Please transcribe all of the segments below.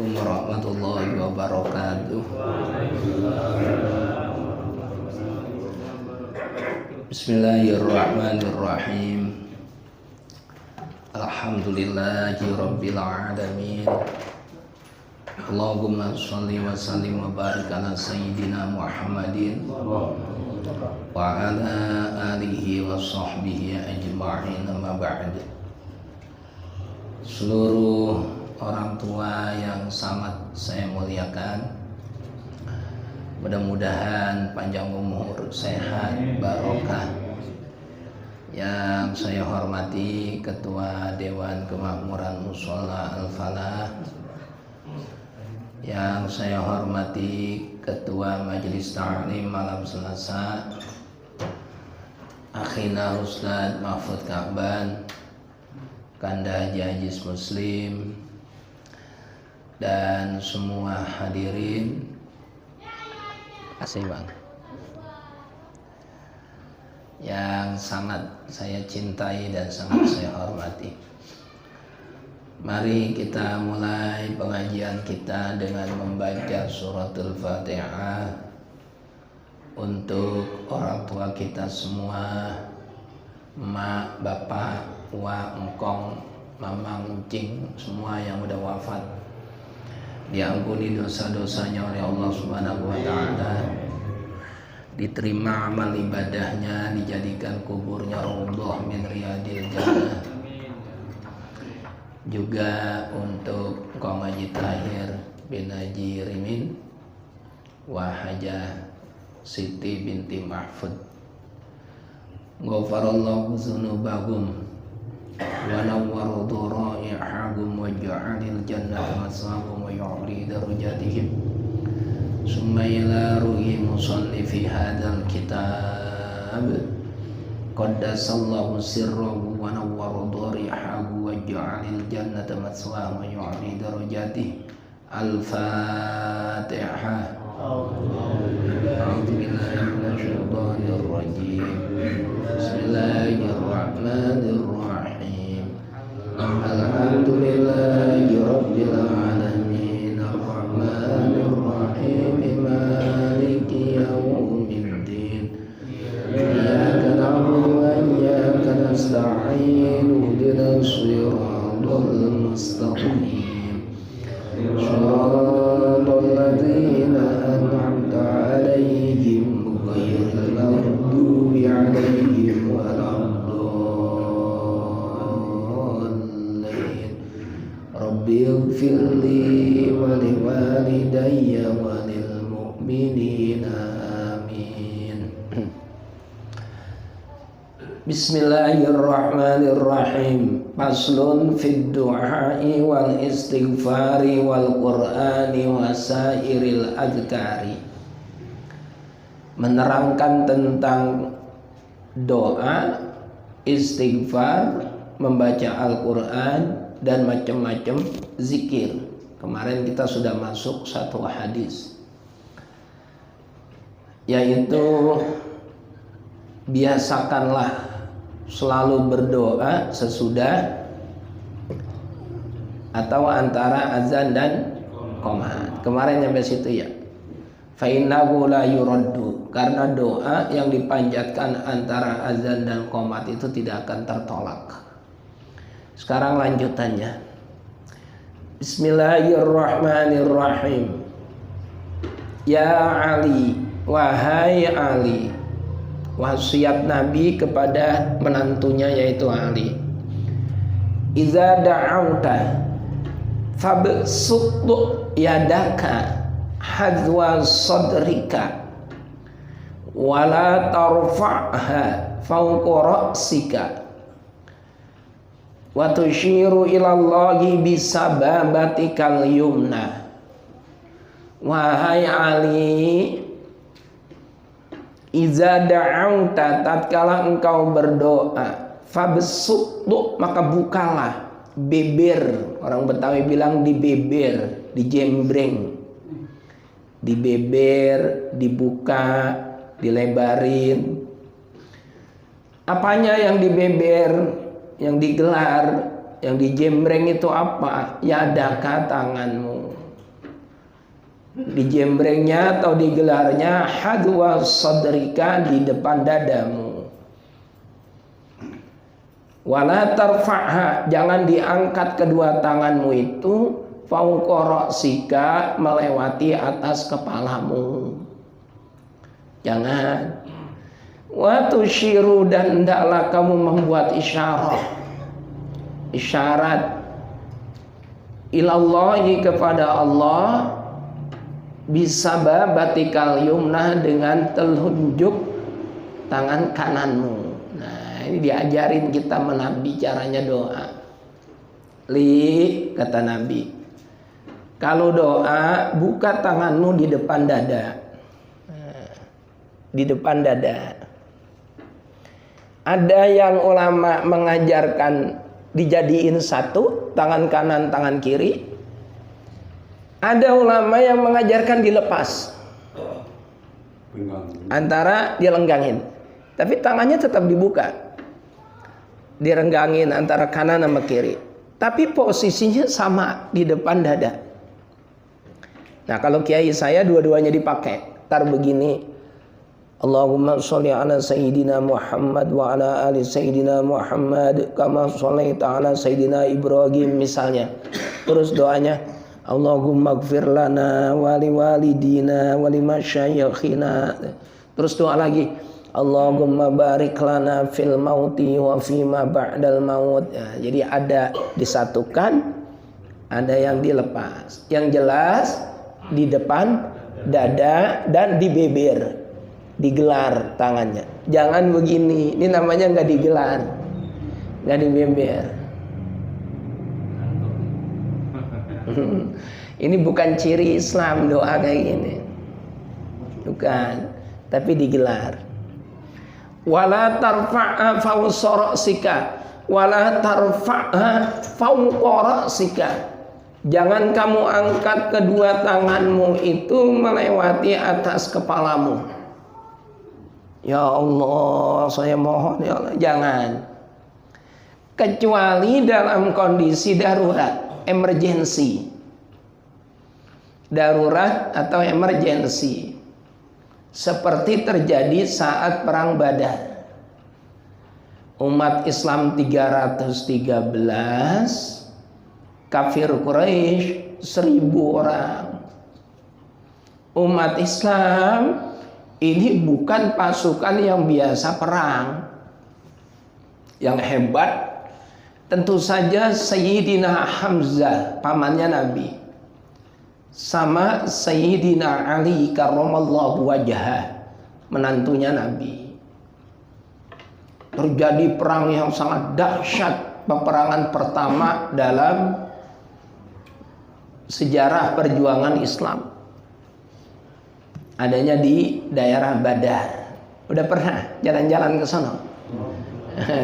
Assalamualaikum warahmatullahi wabarakatuh. Bismillahirrahmanirrahim. Alhamdulillahi rabbil alamin. Allahumma sholli wa sallim wa barik ala sayyidina Muhammadin wa ala alihi wa sahbihi ajma'in, amma ba'd. Seluruh orang tua yang sangat saya muliakan, mudah-mudahan panjang umur, sehat, barokah. Yang saya hormati Ketua Dewan Kemakmuran Mushola Al-Falah, yang saya hormati Ketua Majelis Ta'lim Malam Selasa Akhina Ustadz Mahfud Ka'ban, Kanda Haji Ajis Muslim, dan semua hadirin. Kasih Bang, yang sangat saya cintai dan sangat saya hormati. Mari kita mulai pengajian kita dengan membaca suratul Fatihah untuk orang tua kita semua, emak, bapak, wa, engkong, mamang, encing, semua yang udah wafat, diampuni dosa-dosanya oleh Allah Subhanahu wa ta'ala, diterima amal ibadahnya, dijadikan kuburnya raudhah min riyadil jannah. Juga untuk Kong Haji Tahir bin Haji Rimin wa Hajah Siti binti Mahfud, ghafarallahu dzunubahum wa nawwara dharaihahum wa ja'alil jannata maswahum wa yu'li darajatihim. Summa ila ruhi musannifi hadzal kitab qaddasallahu sirrahu wa nawwara dharihahu wa ja'alil jannata maswahum wa yu'li darajatih. Al-Fatihah. A'udzu billahi minasy syaithanir rajim. Bismillahirrahmanirrahim. Alhamdulillahi rabbil alamin, arrahmanir rahim, maliki yaumiddin. Iyyaka na'budu wa iyyaka nasta'in, ihdinas siratal mustaqim, shiratal ladzina an'amta 'alaihim ghairil maghdubi 'alaihim waladdallin. Rabbi ighfirli wa liwalidayya wa lil mu'minina amin. Bismillahirrahmanirrahim. Faslun fid du'a'i wal istighfari wal qur'ani wa sairil adhkari. Menerangkan tentang doa, istighfar, membaca Al-Quran, dan macam-macam zikir. Kemarin kita sudah masuk satu hadis, yaitu biasakanlah selalu berdoa sesudah atau antara azan dan qomat. Kemarin sampai situ ya. Fa innahu la yuraddu, karena doa yang dipanjatkan antara azan dan qomat itu tidak akan tertolak. Sekarang lanjutannya. Bismillahirrahmanirrahim. Ya Ali, wahai Ali. Wasiat Nabi kepada menantunya yaitu Ali. Iza da'auta fabsutu yadaka hadwa sadrika wala tarfa'ha fawqa ra'sika wa tushiru ilallahi bisababatikal yumna. Wahai Ali, iza da'auta, tatkala engkau berdoa, fabsutu, maka bukalah beber. Orang Betawi bilang dibeber, dijembreng, dibeber, dibuka, dilebarin. Apanya yang dibeber, yang digelar, yang dijembreng itu apa? Yadaka, tanganmu. dijembrengnya atau digelarnya hadwa sadrika, di depan dadamu. Wala tarfa'ha, jangan diangkat kedua tanganmu itu fauqa ra'sika, melewati atas kepalamu. Jangan. Wa tusyiru, dan hendaklah kamu membuat isyarat ilallahi, kepada Allah, bisababatikal yumna, dengan telunjuk tangan kananmu. Nah, ini diajarin kita menabi caranya doa. Kata Nabi, kalau doa buka tanganmu di depan dada. Nah, di depan dada. Ada yang ulama mengajarkan dijadiin satu, tangan kanan tangan kiri. Ada ulama yang mengajarkan dilepas, antara dilenggangin, tapi tangannya tetap dibuka, direnggangin antara kanan sama kiri, tapi posisinya sama di depan dada. Nah, kalau kiai saya dua-duanya dipakai, tar begini, Allahumma sholli ala sayyidina Muhammad wa ala ali sayyidina Muhammad kama shallaita ala sayyidina Ibrahim misalnya. Terus doanya, Allahumma gfir lana wa li walidina wa li masyayikhina. Terus doa lagi, Allahumma barik lana fil mauti wa fima ba'dal maut. Ya, jadi ada disatukan, ada yang dilepas. Yang jelas di depan dada dan di bibir, digelar tangannya. Jangan begini, ini namanya nggak digelar, nggak di bibir. Ini bukan ciri Islam doa kayak gini, bukan, tapi digelar. Wala tarfa'a fawqa ra'sika, wala tarfa'a fawqa ra'sika. Jangan kamu angkat kedua tanganmu itu melewati atas kepalamu. Ya Allah, saya mohon ya Allah, jangan. Kecuali dalam kondisi darurat, emergensi. Darurat atau emergensi. Seperti terjadi saat perang Badar. Umat Islam 313, kafir Quraisy 1000 orang. Umat Islam ini bukan pasukan yang biasa perang. Yang hebat tentu saja Sayyidina Hamzah, pamannya Nabi, sama Sayyidina Ali karramallahu wajhah, menantunya Nabi. Terjadi perang yang sangat dahsyat, peperangan pertama dalam sejarah perjuangan Islam. Adanya di daerah Badar. Udah pernah jalan-jalan ke sana?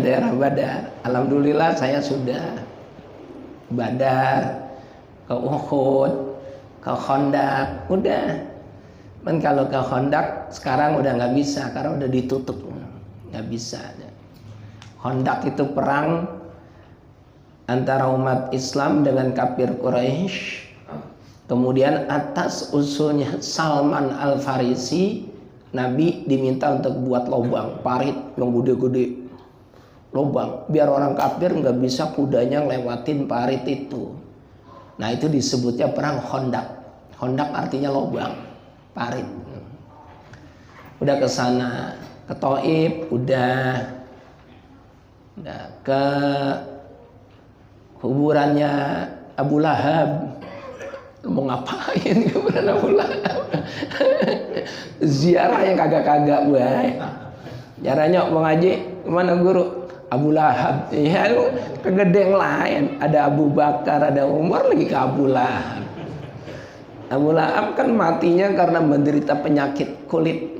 Daerah Badar. Alhamdulillah saya sudah. Badar, ke Uhud, ke Khandaq, udah. Men kalau ke Khandaq sekarang udah nggak bisa karena udah ditutup, nggak bisa. Khandaq itu perang antara umat Islam dengan kafir Quraisy. Kemudian atas usulnya Salman Al-Farisi, Nabi diminta untuk buat lubang parit yang gede-gede, lubang biar orang kafir nggak bisa kudanya lewatin parit itu. Nah, itu disebutnya perang Khandaq. Khandaq artinya lubang, parit. Udah ke sana, ke Thaif, udah ke kuburannya Abu Lahab. Mau ngapain kuburan Abu Lahab? Ziarah yang kagak-kagak, boy. Caranya mau ngaji kemana guru? Abu Lahab. Ya lu kegedeng lain. Ada Abu Bakar, ada Umar, lagi ke Abu Lahab. Abu Lahab kan matinya karena menderita penyakit kulit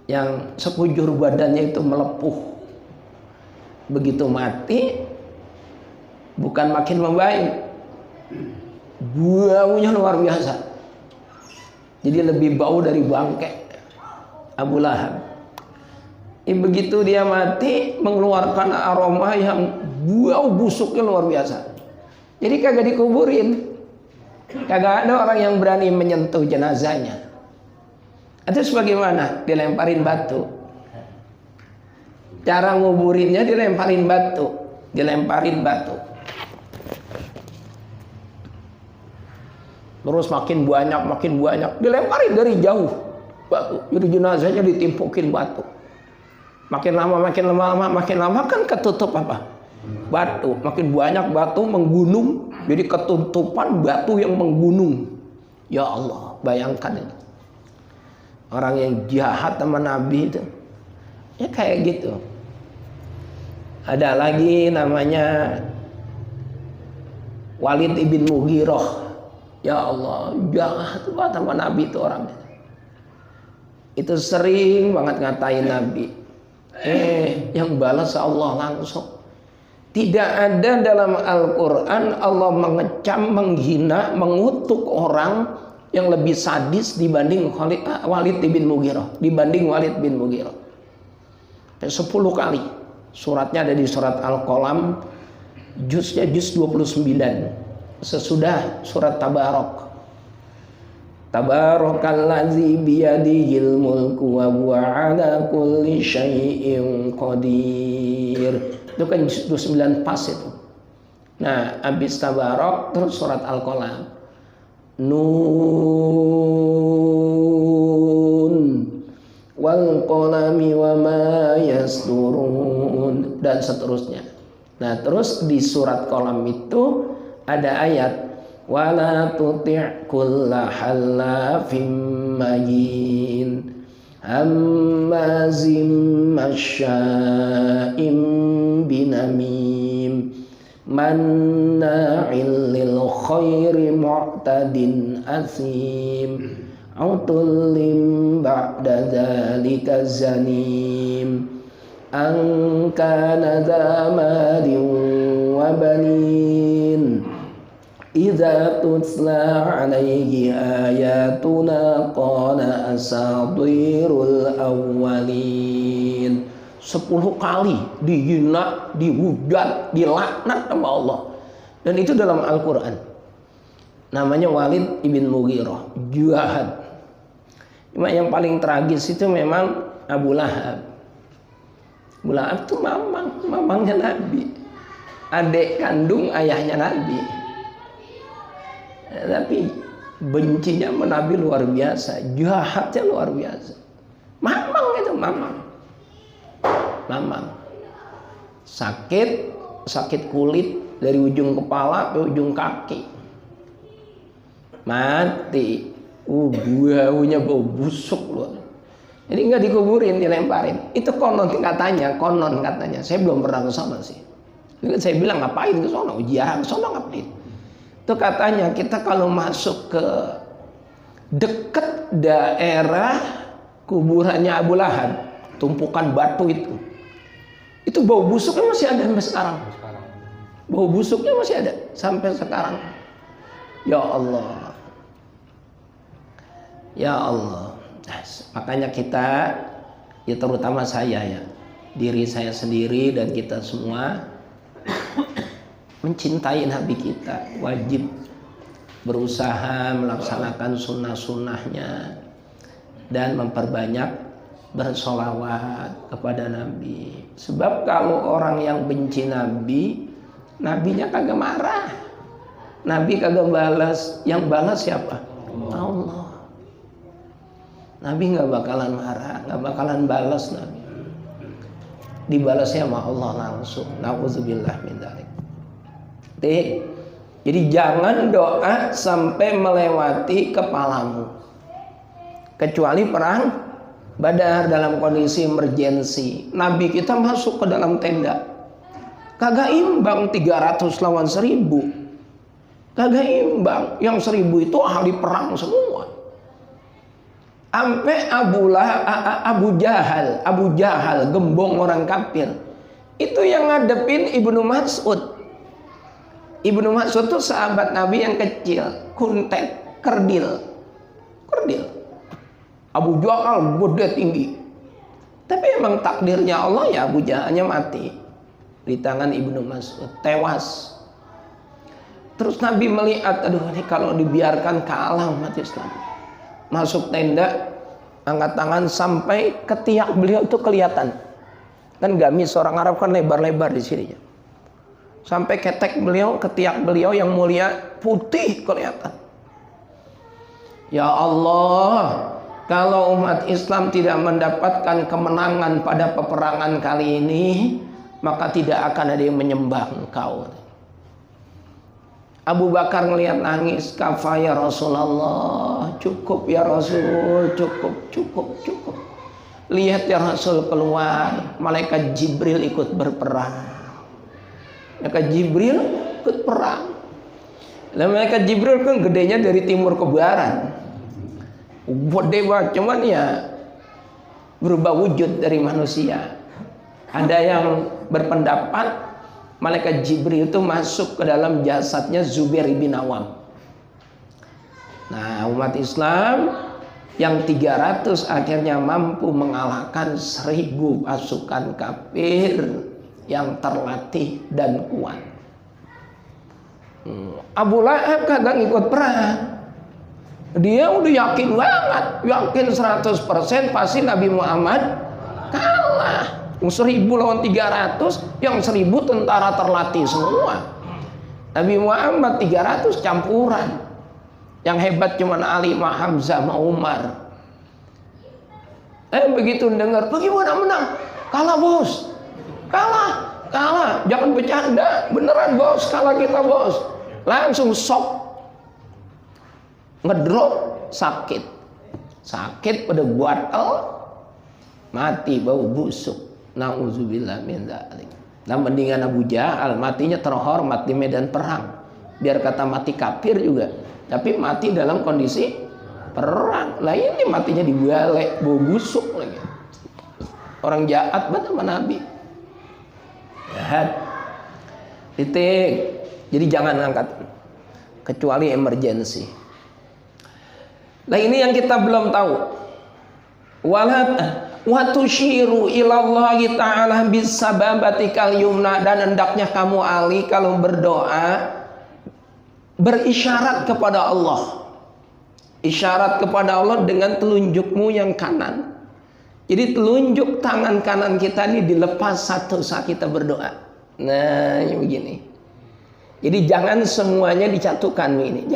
yang sekujur badannya itu melepuh. Begitu mati bukan makin membaik, baunya luar biasa. Jadi lebih bau dari bangke Abu Lahab. Begitu dia mati mengeluarkan aroma yang bau busuknya luar biasa. Jadi kagak dikuburin. Kagak ada orang yang berani menyentuh jenazahnya. Itu sebagaimana dilemparin batu. Cara nguburinnya dilemparin batu. Terus makin banyak dilemparin dari jauh batu. Jadi jenazahnya ditimpukin batu. Makin lama kan ketutup apa? Batu. Makin banyak batu menggunung, jadi ketutupan batu yang menggunung. Ya Allah, bayangkan itu. Orang yang jahat sama Nabi itu. Ya kayak gitu. Ada lagi namanya Walid ibn Mughirah. Ya Allah, jahat banget sama Nabi itu orangnya. Itu sering banget ngatain Nabi. Yang balas Allah langsung. Tidak ada dalam Al-Quran Allah mengecam, menghina, mengutuk orang yang lebih sadis dibanding Walid bin Mughirah. 10 kali. Suratnya ada di surat Al-Qalam, juznya juz 29. Sesudah surat Tabarok. Tabarakalladzi biyadihil mulku wa huwa ala kulli syai'in qadir. Itu kan 29 pas itu. Nah, habis Tabarok terus surat Al-Qalam. Nun wal qalami wa ma yasturun dan seterusnya. Nah, terus di surat Qalam itu ada ayat wala tuti' kulla halafim mahin hammazim masya'im binamim manna'il lil khairi mu'tadin asim utullim ba'da dzalika zanim an kana dza malin wa banin idza tutla alaihi ayatuna qala asatirul awwalin. 10 kali dihina, dihujat, dilaknat sama Allah. Dan itu dalam Al-Quran. Namanya Walid ibn Mughirah, jahat. Cuma yang paling tragis itu memang Abu Lahab. Abu Lahab itu mamangnya Nabi, adik kandung ayahnya Nabi. Tapi bencinya sama Nabi luar biasa, jahatnya luar biasa. Mamang. Sakit kulit dari ujung kepala ke ujung kaki. Mati. Baunya bau busuk loh. Jadi nggak dikuburin, dilemparin. Itu konon katanya. Saya belum pernah ke sana sih. Saya bilang ngapain ke sana? Jarang ke sana ngapain? Itu katanya kita kalau masuk ke dekat daerah kuburannya Abu Lahab, tumpukan batu itu bau busuknya masih ada sampai sekarang. Bau busuknya masih ada sampai sekarang. Ya Allah. Makanya kita, ya terutama saya ya, diri saya sendiri dan kita semua mencintai Nabi kita, wajib berusaha melaksanakan sunnah-sunnahnya dan memperbanyak bersolawat kepada Nabi. Sebab kalau orang yang benci Nabi, Nabinya kagak marah, Nabi kagak balas. Yang balas siapa? Allah. Nabi gak bakalan marah, gak bakalan balas Nabi. Dibalasnya sama Allah langsung. Nauzubillah min dzalik. Jadi jangan doa sampai melewati kepalamu, kecuali perang Badar dalam kondisi emergensi. Nabi kita masuk ke dalam tenda, kagak imbang 300 lawan 1000. Kagak imbang. Yang 1000 itu ahli perang semua. Sampai Abu Jahal gembong orang kafir itu yang ngadepin Ibnu Mas'ud. Ibnu Mas'ud itu sahabat Nabi yang kecil, kuntet, kerdil. Abu Jahal gede tinggi. Tapi emang takdirnya Allah ya, Abu Jahalnya mati di tangan Ibnu Mas'ud, tewas. Terus Nabi melihat, aduh ini kalau dibiarkan kalah umat Islam. Masuk tenda, angkat tangan sampai ketiak beliau itu kelihatan. Kan gamis orang Arab kan lebar-lebar di sini. Sampai ketek beliau, ketiak beliau yang mulia putih kelihatan. Ya Allah, kalau umat Islam tidak mendapatkan kemenangan pada peperangan kali ini, maka tidak akan ada yang menyembah Engkau. Abu Bakar ngelihat nangis, kafa ya Rasulullah, cukup ya Rasul, cukup. Lihat ya Rasul keluar, malaikat Jibril ikut berperang. Malaikat Jibril ikut perang. Lah malaikat Jibril kan gedenya dari timur ke barat. Gede banget, cuman ya berubah wujud dari manusia. Ada yang berpendapat malaikat Jibril itu masuk ke dalam jasadnya Zubair bin Awam. Nah, umat Islam yang 300 akhirnya mampu mengalahkan 1000 pasukan kafir yang terlatih dan kuat. Abu Lahab kagak ikut perang. Dia udah yakin banget, yakin 100% pasti Nabi Muhammad kalah. 1000 lawan 300, yang 1000 tentara terlatih semua. Nabi Muhammad 300 campuran. Yang hebat cuma Ali, Hamzah, sama Umar. Begitu dengar, bagaimana menang? Kalah bos, kalah. Jangan bercanda, beneran bos, kalah kita bos. Langsung shock, ngedrop, sakit pada gatal, mati bau busuk. Nauzubillah min dzalik. Nah, mendingan Abu Jahal matinya terhormat di medan perang. Biar kata mati kafir juga, tapi mati dalam kondisi perang. Lah ini matinya di balai, bau busuk lagi. Orang jahat banget sama Nabi. Jahat. Titik. Jadi jangan angkat kecuali emergensi. Nah, ini yang kita belum tahu. Wa tusyiru ilallahi ta'ala bisababatikal yumna, dan hendaknya kamu Ali kalau berdoa berisyarat kepada Allah. Isyarat kepada Allah dengan telunjukmu yang kanan. Jadi telunjuk tangan kanan kita ini dilepas satu saat kita berdoa. Nah, ini begini. Jadi jangan semuanya dicatukan ini,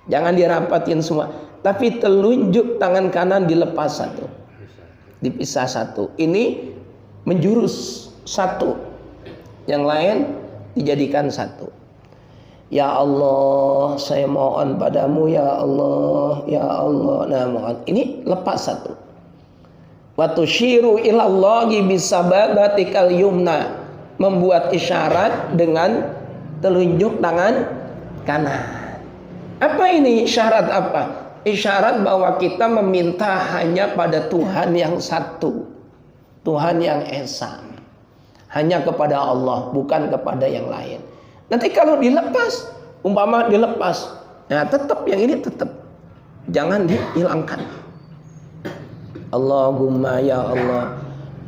jangan dirapatin semua. Tapi telunjuk tangan kanan dilepas satu, dipisah satu. Ini menjurus satu, yang lain dijadikan satu. Ya Allah, saya mohon padamu ya Allah, ya Allah. Nah, mohon. Ini lepas satu. Wa tusyiru ilallahi bisababatikal yumna, membuat isyarat dengan telunjuk tangan kanan. Apa ini isyarat apa? Isyarat bahwa kita meminta hanya pada Tuhan yang satu, Tuhan yang esa, hanya kepada Allah, bukan kepada yang lain. Nanti kalau dilepas, umpama dilepas, nah tetap yang ini tetap, jangan dihilangkan. Allahumma ya Allah,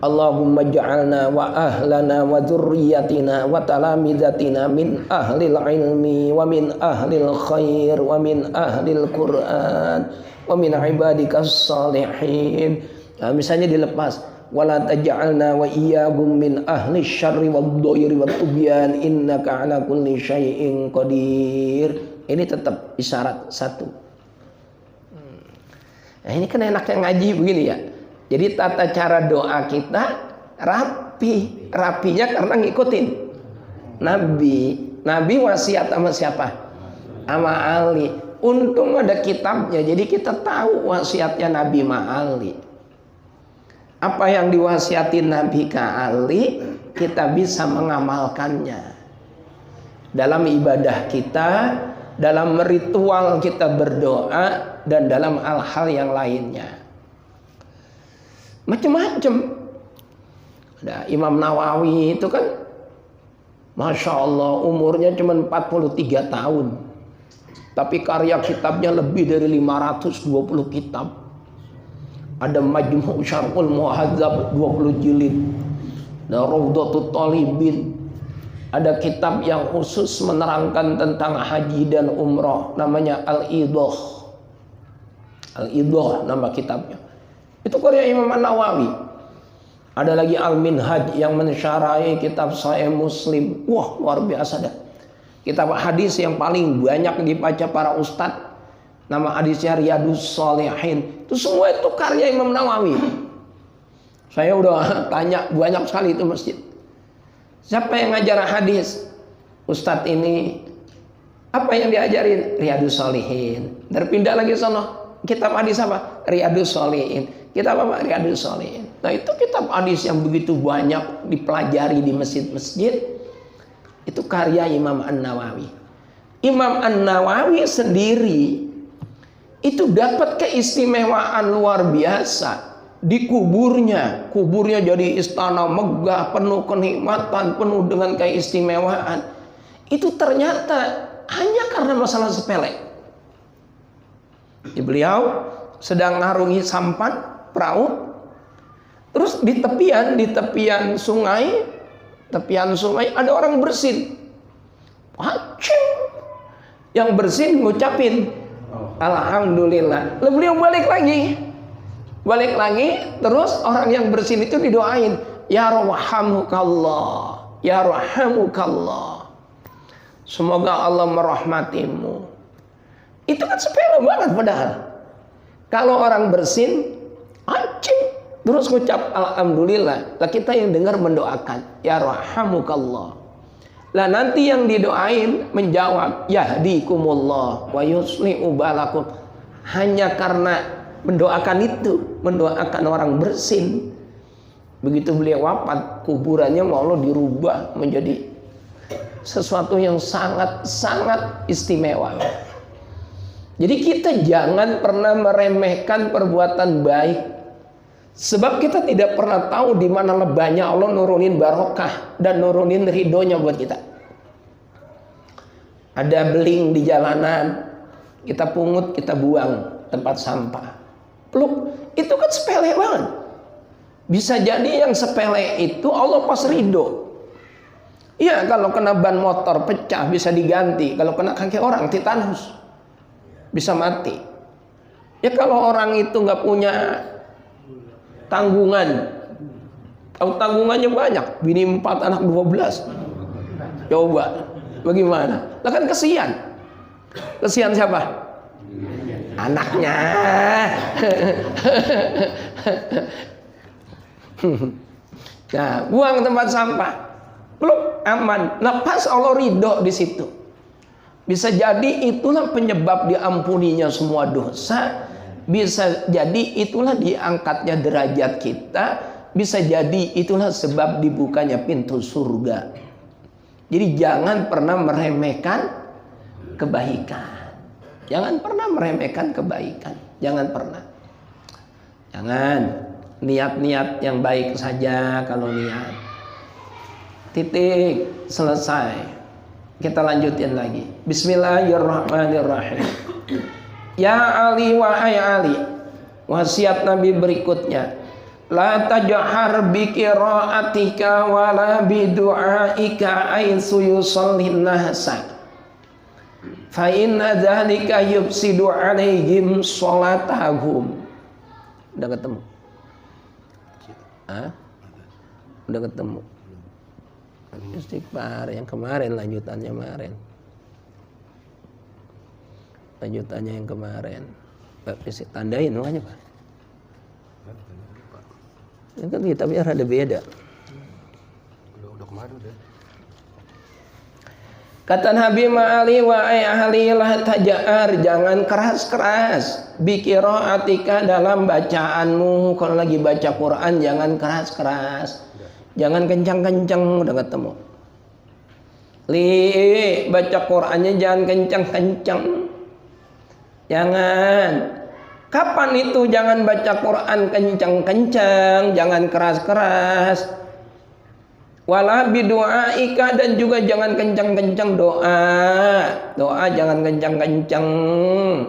Allahumma ja'alna wa ahlana wa dzurriyyatina wa talamizatina min ahlil ilmi wa min ahlil khair wa min ahlil Qur'an wa min ibadikas salihin. Nah, misalnya dilepas, wala taj'alna wa iyyahum min ahli syarri wad dhairi wat tubyan innaka ala kulli syai'in qadir. Ini tetap isyarat satu. Nah, ini kan enaknya ngaji begini ya. Jadi tata cara doa kita rapinya karena ngikutin Nabi wasiat sama siapa? Sama Ali. Untung ada kitabnya, jadi kita tahu wasiatnya Nabi sama Ali. Apa yang diwasiatin Nabi ke Ali, kita bisa mengamalkannya dalam ibadah kita, dalam ritual kita berdoa, dan dalam hal-hal yang lainnya. Macam-macam. Ada Imam Nawawi itu kan, Masya Allah, umurnya cuma 43 tahun. Tapi karya kitabnya lebih dari 520 kitab. Ada Majmu' Syarhul Muhadzab 20 jilid. Ada Rawdatul Talibin. Ada kitab yang khusus menerangkan tentang haji dan umroh, namanya Al-Idah. Al-Idah nama kitabnya. Itu karya Imam An-Nawawi. Ada lagi Al-Minhaj yang mensyarahi kitab Sahih Muslim. Wah, luar biasa dah. Kitab hadis yang paling banyak dibaca para ustadz, nama hadisnya Riyadus Shalihin. Itu semua itu karya Imam Nawawi. Saya udah tanya banyak sekali itu masjid. Siapa yang ngajar hadis? Ustadz ini apa yang diajarin? Riyadus Shalihin. Terpindah lagi sono. Kitab hadis apa? Riyadus Shalihin. Kitab apa? Riyadus Shalihin. Nah, itu kitab hadis yang begitu banyak dipelajari di masjid-masjid. Itu karya Imam An-Nawawi. Imam An-Nawawi sendiri itu dapat keistimewaan luar biasa. Di kuburnya jadi istana megah, penuh kenikmatan, penuh dengan keistimewaan. Itu ternyata hanya karena masalah sepele. Beliau sedang ngarungi sampan perahu, terus di tepian sungai ada orang bersin. Acing. Yang bersin ngucapin alhamdulillah. Lalu beliau balik lagi, terus orang yang bersin itu didoain, ya rahamukallah, ya rahamukallah, semoga Allah merahmatimu. Itu kan sepele banget padahal. Kalau orang bersin, acing, terus ngucap alhamdulillah, lah kita yang dengar mendoakan, ya rahamukallah. Lah nanti yang didoain menjawab, yahdikumullah wa yuslihu balakum. Hanya karena mendoakan itu, mendoakan orang bersin. Begitu beliau wafat, kuburannya Allah dirubah menjadi sesuatu yang sangat istimewa. Jadi kita jangan pernah meremehkan perbuatan baik, sebab kita tidak pernah tahu di mana lebahnya Allah nurunin barokah dan nurunin ridhonya buat kita. Ada beling di jalanan, kita pungut, kita buang tempat sampah. Peluk, itu kan sepele banget. Bisa jadi yang sepele itu Allah pas ridho. Iya, kalau kena ban motor pecah bisa diganti. Kalau kena kaki orang titanus bisa mati. Ya kalau orang itu nggak punya tanggungan, tahu tanggungannya banyak, bini 4 anak 12. Coba bagaimana? Lah kan kesian siapa? Anaknya. Nah, buang tempat sampah, peluk, aman. Lepas Allah ridho di situ. Bisa jadi itulah penyebab diampuninya semua dosa. Bisa jadi itulah diangkatnya derajat kita. Bisa jadi itulah sebab dibukanya pintu surga. Jadi jangan pernah meremehkan kebaikan. Jangan pernah meremehkan kebaikan. Jangan pernah. Jangan. Niat-niat yang baik saja kalau niat. Titik. Selesai. Kita lanjutin lagi. Bismillahirrahmanirrahim. Ya Ali, wahai Ali, wasiat Nabi berikutnya, la tajhar bi qiraatika wala bi du'aika aitsu yusallin nasa fa inna dzalika yufsidu alaihim sholatahum. Udah ketemu? Hah? Udah ketemu? Istighfar yang kemarin, lanjutannya yang kemarin. Pak bisa tandain makanya Pak. Ini kan kitabnya rada beda. Udah kemarin udah. Kata Nabi ma'ali wa ahli la tajar, jangan keras-keras bi qiraatika dalam bacaanmu. Kalau lagi baca Quran jangan keras-keras. Jangan kencang-kencang, udah ketemu. Baca Qurannya jangan kencang-kencang. Jangan. Kapan itu jangan baca Quran kencang-kencang, jangan keras-keras. Wala bidu'aika, dan juga jangan kencang-kencang doa. Doa jangan kencang-kencang,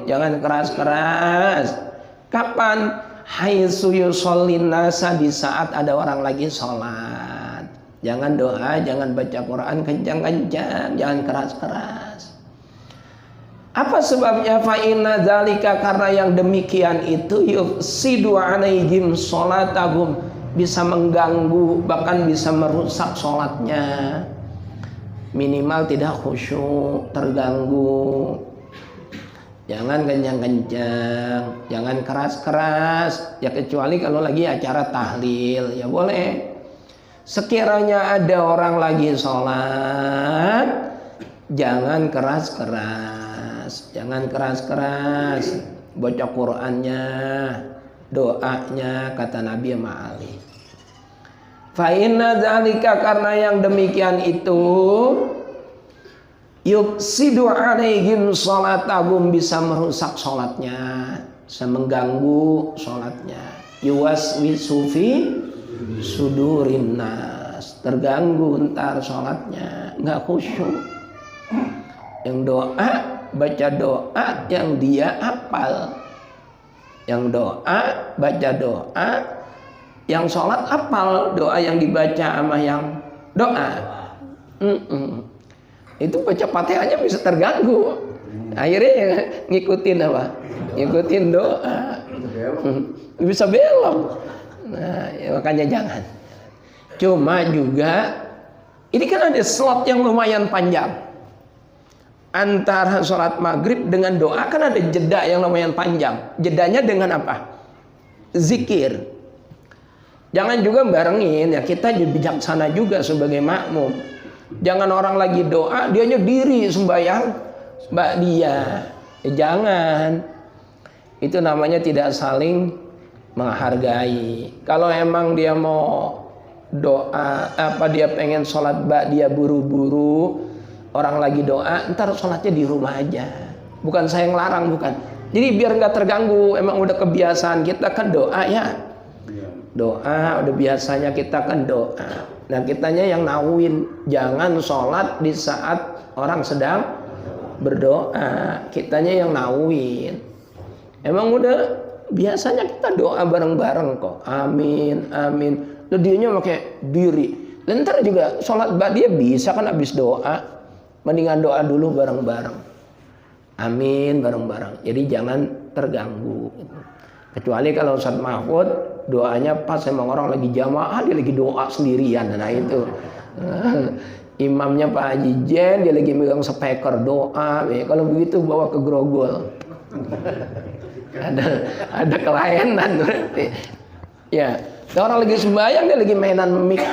jangan keras-keras. Kapan? Haitsu yushollin nasa, di saat ada orang lagi sholat. Jangan doa, jangan baca Quran kencang-kencang, jangan keras-keras. Apa sebabnya? Fa inna dzalika, karena yang demikian itu yufsidu alaihim sholatahum, bisa mengganggu, bahkan bisa merusak sholatnya. Minimal tidak khusyuk, terganggu. Jangan kencang-kencang, jangan keras-keras. Ya kecuali kalau lagi acara tahlil, ya boleh. Sekiranya ada orang lagi sholat, jangan keras-keras, jangan keras-keras. Baca Qur'annya, doanya, kata Nabi Ali. Fa inna dzalika, karena yang demikian itu yufsidu alaihim sholatahum, bisa merusak sholatnya, bisa mengganggu sholatnya. Yuwaswisu fi sudurin nas, terganggu ntar sholatnya, nggak khusyuk. Yang doa, baca doa yang dia hafal. Yang doa, baca doa, yang sholat hafal doa yang dibaca sama yang doa. Itu baca Fatihahnya bisa terganggu. Akhirnya ngikutin apa? Ngikutin doa. Bisa belok. Nah, ya makanya jangan. Cuma juga ini kan ada slot yang lumayan panjang antara sholat maghrib dengan doa, kan ada jeda yang lumayan panjang. Jedanya dengan apa? Zikir. Jangan juga barengin, ya kita bijaksana juga sebagai makmum. Jangan orang lagi doa dianya diri sembahyang mbak dia. Jangan. Itu namanya tidak saling menghargai. Kalau emang dia mau doa, dia pengen sholat dia buru-buru, orang lagi doa, ntar sholatnya di rumah aja. Bukan saya yang larang, bukan. Jadi biar nggak terganggu. Emang udah kebiasaan kita kan doa ya. Doa udah biasanya kita kan doa. Nah kitanya yang nauin, jangan sholat di saat orang sedang berdoa. Kitanya yang nauin. Emang udah biasanya kita doa bareng-bareng kok. Amin, amin. Lalu dianya pakai diri. Dan ntar juga sholat dia bisa kan habis doa. Mendingan doa dulu bareng-bareng. Amin bareng-bareng. Jadi jangan terganggu. Kecuali kalau Ustaz Mahfud doanya pas emang orang lagi jamaah, dia lagi doa sendirian. Nah itu imamnya Pak Haji Jen, dia lagi megang speaker doa. Kalau begitu bawa ke grogol. ada kelainan berarti. Ya, orang lagi sembahyang dia lagi mainan mic.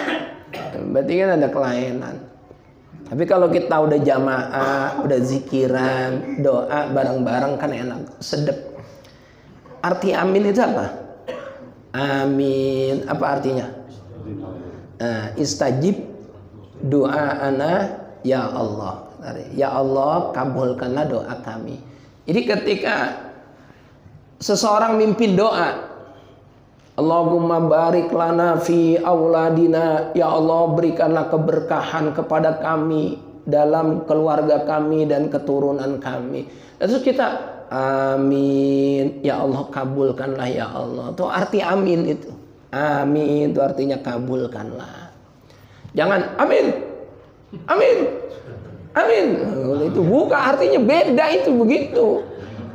Berarti kan ada kelainan. Tapi kalau kita udah jamaah, udah zikiran, doa bareng-bareng kan enak, sedep. Arti amin itu apa? Amin, apa artinya? Istajib doa ana ya Allah. Ya Allah, kabulkanlah doa kami. Jadi ketika seseorang mimpin doa, Allahumma barik lana fi auladina, ya Allah berikanlah keberkahan kepada kami dalam keluarga kami dan keturunan kami. Terus kita amin, ya Allah kabulkanlah ya Allah. Itu arti amin itu. Amin itu artinya kabulkanlah. Jangan amin, amin, amin. Itu bukan artinya, beda itu begitu.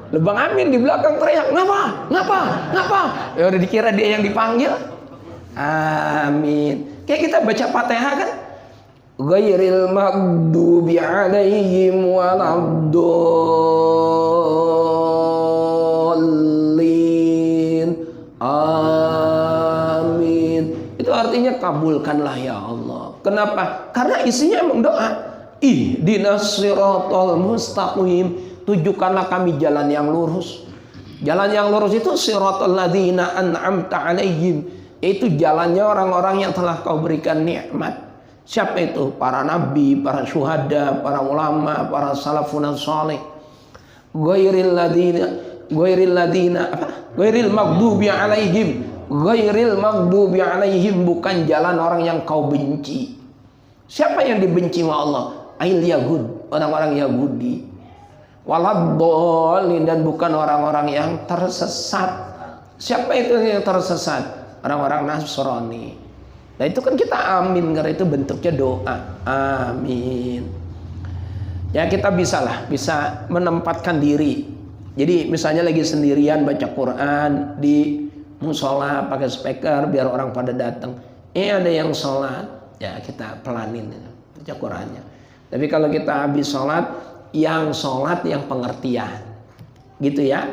Bang Amin di belakang teriak, ngapa? Ngapa? Ngapa? Ya udah dikira dia yang dipanggil. Amin. Kayak kita baca Fatihah kan? Ghairil maghdubi alaihim waladdallin. Amin. Itu artinya kabulkanlah ya Allah. Kenapa? Karena isinya emang doa. Ihdinas siratal mustaqim. Tunjukkanlah kami jalan yang lurus. Jalan yang lurus itu siratal ladzina an'amta alaihim. Itu jalannya orang-orang yang telah kau berikan nikmat. Siapa itu? Para nabi, para syuhada, para ulama, para salafun salih. Ghairil maghdubi alaihim. Ghairil maghdubi alaihim, bukan jalan orang yang kau benci. Siapa yang dibenci oleh Allah? Ail Yahud, orang-orang Yahudi. Waladdallin, dan bukan orang-orang yang tersesat. Siapa itu yang tersesat? Orang-orang Nasrani. Nah itu kan kita amin karena itu bentuknya doa. Amin. Ya kita bisa menempatkan diri. Jadi misalnya lagi sendirian baca Quran di musola pakai speaker biar orang pada datang. Ada yang sholat, ya kita pelanin baca Qurannya. Tapi kalau kita habis sholat yang pengertian, gitu ya.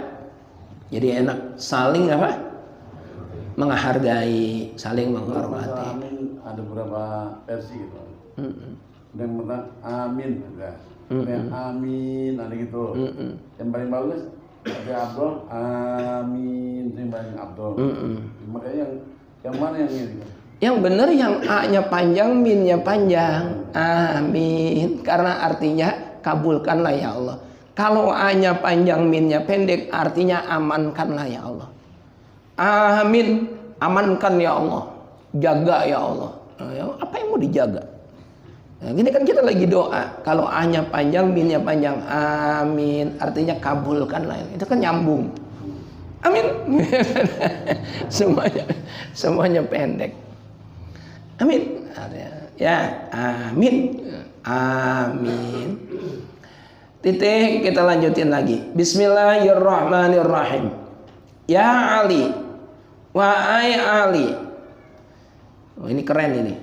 Jadi enak saling apa? Menghargai, saling menghormati. Amin ada beberapa versi gitu. Yang pertama amin ada. Yang amin ada gitu. Yang paling bagus ada Abdul amin itu yang paling Abdul. Makanya yang mana yang ini? Yang benar yang A-nya panjang, min-nya panjang. Amin. Karena artinya kabulkanlah ya Allah. Kalau A-nya panjang, min-nya pendek, artinya amankanlah ya Allah. Amin, amankan ya Allah, jaga ya Allah. Apa yang mau dijaga? Nah, gini kan kita lagi doa. Kalau A-nya panjang, min-nya panjang, amin, artinya kabulkanlah. Itu kan nyambung. Amin. semuanya pendek. Amin. Ya, amin. Amin. Titik, kita lanjutin lagi. Bismillahirrahmanirrahim. Ya Ali. Wahai Ali. Oh, ini keren ini.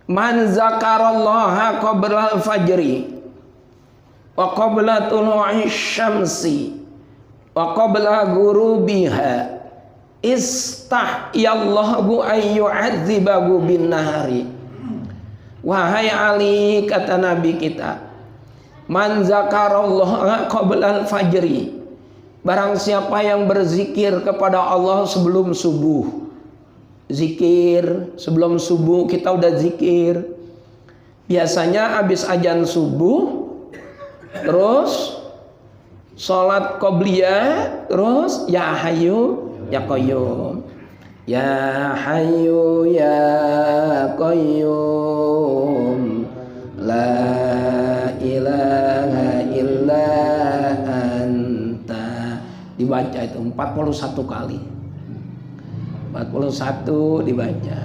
Man zakarallaha qabla al-fajri wa qabla tulu'i syamsi wa qabla ghurubiha istahyallahu ayyu'adzibahu bin nahari. Wahai Ali, kata Nabi kita, man zakarallaha qabla al-fajri, barang siapa yang berzikir kepada Allah sebelum subuh. Zikir sebelum subuh kita udah zikir. Biasanya habis azan subuh terus sholat qobliyah, terus ya hayyu ya qayyum. Ya hayyu ya qayyum la ilaha illa dibaca itu 41 kali. 41 dibaca.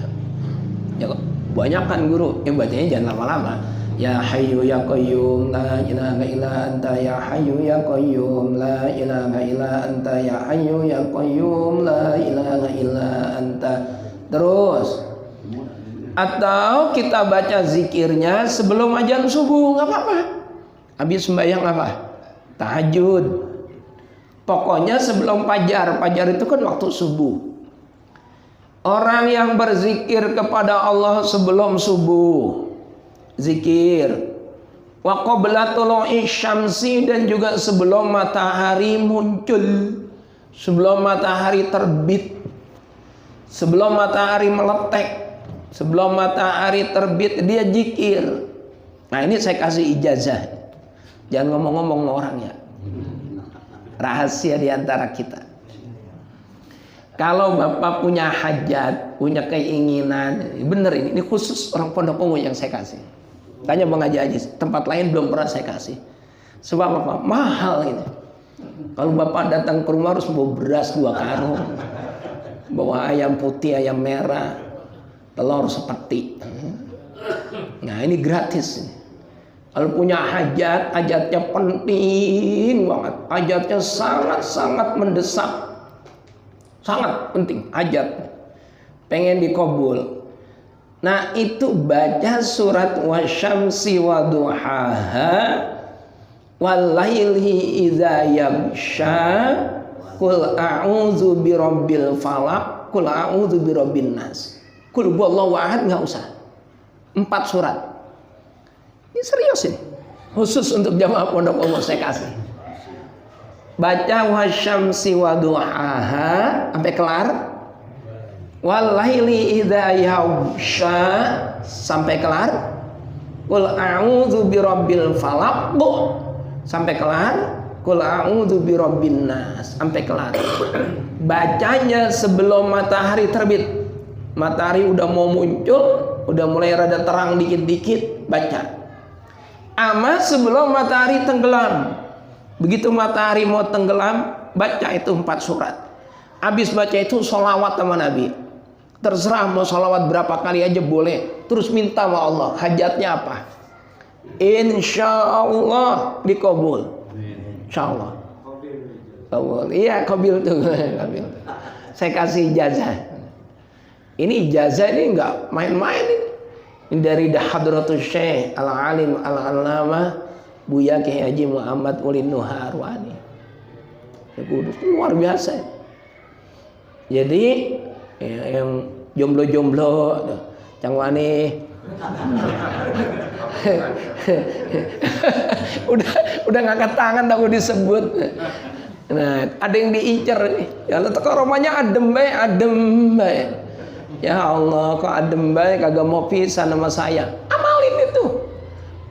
Ya banyak kan guru yang bacanya jangan lama-lama. Ya hayyu ya qayyum la ilaha illa anta ya hayyu ya qayyum la ilaha illa anta ya hayyu ya qayyum la ilaha illa anta. Terus atau kita baca zikirnya sebelum azan subuh, nggak apa-apa. Habis sembahyang apa? Tahajud. Pokoknya sebelum fajar. Fajar itu kan waktu subuh. Orang yang berzikir kepada Allah sebelum subuh, zikir. Wa qabla tulu'i syamsi, dan juga sebelum matahari muncul, sebelum matahari terbit, sebelum matahari meletek, sebelum matahari terbit dia zikir. Nah ini saya kasih ijazah. Jangan ngomong-ngomong orang ya. Rahasia di antara kita. Kalau Bapak punya hajat, punya keinginan, bener ini khusus orang Pondok Ungu yang saya kasih. Tanya Bang Haji Ajis, tempat lain belum pernah saya kasih. Sebab apa? Mahal ini. Kalau Bapak datang ke rumah harus bawa beras 2 karung, bawa ayam putih, ayam merah, telur sepeti. Nah ini gratis. Kalau punya hajat, hajatnya penting banget, hajatnya sangat-sangat mendesak. Sangat penting hajat, pengen dikabul. Nah itu baca surat wasyamsi waduhaha walaili idza yaghsha qul a'udzu birabbil falaq qul a'udzu birabbin nas. Qul huwallahu ahad enggak usah. 4 surat. Ini serius ini. Khusus untuk jamaah Pondok Ungu saya kasih. Baca wasyamsi waduhaha sampai kelar. Walaili idza yaghsha sampai kelar. Qul a'udzu birabbil falaq sampai kelar. Qul a'udzu birabbin nas sampai kelar. Bacanya sebelum matahari terbit. Matahari udah mau muncul, udah mulai rada terang dikit-dikit, baca. Ama sebelum matahari tenggelam. Begitu matahari mau tenggelam, baca itu 4 surat. Habis baca itu sholawat sama Nabi. Terserah mau sholawat berapa kali aja boleh. Terus minta sama Allah, hajatnya apa? Insya Allah dikabul. Insya Allah. Iya, kabil tuh. Saya kasih ijazah. Ini ijazah ini nggak main-main ini. Ini dari Hadratus Syekh Al-Alim Al-Allamah Buya Kiai Haji Muhammad Ulin Nuharwani. Luar biasa. Jadi yang jomblo-jomblo cangwani udah ngangkat tangan takut disebut. Nah, ada yang diincar nih. Ya Allah, teko romanya adem bae. Ya Allah, kok adem bae kagak mau pisah sama saya. Amalin itu.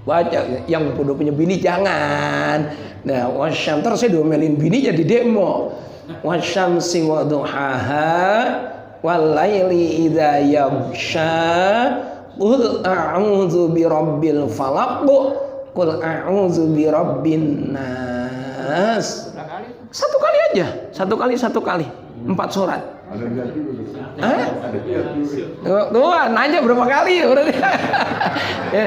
Baca yang udah punya bini jangan. Nah, wasyam terus saya domelin bini jadi demo. Wasyamsi wa duhaha wal laili idza yaghsha qul a'udzu birabbil falaq qul a'udzu birabbin nas. Satu kali 4 surat. Tuh, nanya berapa kali ya berarti. Ya,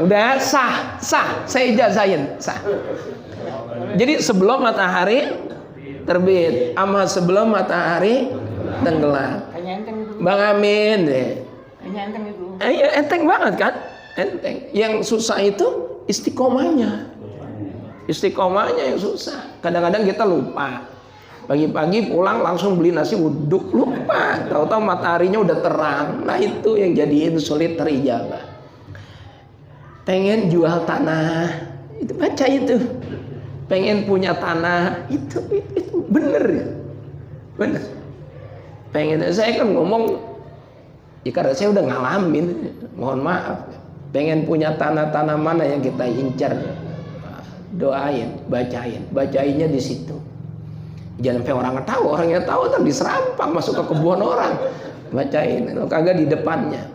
udah sah, saya ijazahin, sah. Jadi sebelum matahari terbit sama sebelum matahari tenggelam. Bang Amin deh. Iya, enteng banget kan? Enteng. Yang susah itu istiqomahnya. Istiqomahnya yang susah. Kadang-kadang kita lupa. Pagi-pagi pulang langsung beli nasi uduk, lupa. Tahu-tahu mataharinya udah terang. Nah, itu yang jadiin sulit terijabah. Pengen jual tanah, itu baca itu. Pengen punya tanah, itu bener ya. Bener. Pengen, saya kan ngomong ya karena saya udah ngalamin, mohon maaf. Pengen punya tanah mana yang kita incar. Doain, bacainnya di situ. Jangan sampai orang tahu, orangnya tahu ntar diserampang masuk ke kebun orang. Bacain, lo kagak di depannya.